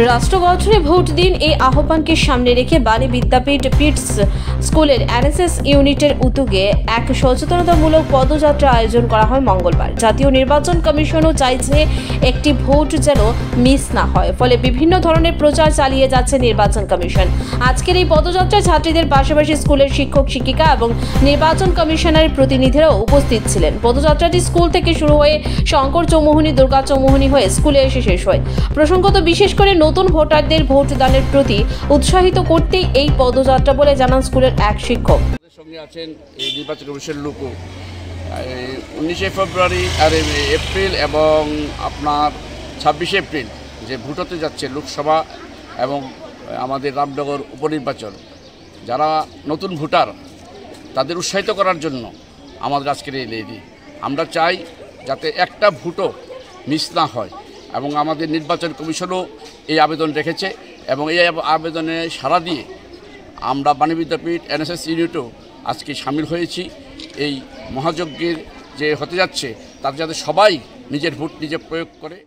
রাষ্ট্র গঠনে ভোট দিন এই আহ্বানকে সামনে রেখে বাণী বিদ্যাপীঠ পিটস স্কুলের এনএসএস ইউনিটের উদ্যোগে এক সচেতনতামূলক পদযাত্রা আয়োজন করা হয় মঙ্গলবার। জাতীয় নির্বাচন কমিশনও চাইছে একটি ভোট যেন মিস না হয়, ফলে বিভিন্ন ধরনের প্রচার চালিয়ে যাচ্ছে নির্বাচন কমিশন। আজকের এই পদযাত্রায় ছাত্রীদের পাশাপাশি স্কুলের শিক্ষক শিক্ষিকা এবং নির্বাচন কমিশনের প্রতিনিধিরাও উপস্থিত ছিলেন। পদযাত্রাটি স্কুল থেকে শুরু হয়ে শঙ্কর চৌমুহনী, দুর্গা চৌমুহনী হয়ে স্কুলে এসে শেষ হয়। প্রসঙ্গত, বিশেষ করে নতুন ভোটারদের ভোটদানের প্রতি উৎসাহিত করতেই এই পদযাত্রা বলে জানান স্কুলের এক শিক্ষক। সঙ্গে আছেন এই নির্বাচন কমিশনের লোক 19 ফেব্রুয়ারি আর এপ্রিল এবং আপনার 26 এপ্রিল যে ভোট হতে যাচ্ছে লোকসভা এবং আমাদের রামনগর উপনির্বাচন, যারা নতুন ভোটার তাদের উৎসাহিত করার জন্য আমাদের আজকের এই র্যালি। আমরা চাই যাতে একটা ভোটও মিস না হয় এবং আমাদের নির্বাচন কমিশনও এই আবেদন রেখেছে এবং এই আবেদনে সাড়া দিয়ে আমরা বাণী বিদ্যাপীঠ এনএসএস ইউনিটও আজকে সামিল হয়েছি। এই মহাযজ্ঞের যে হতে যাচ্ছে তার যাতে সবাই নিজের ভোট নিজে প্রয়োগ করে।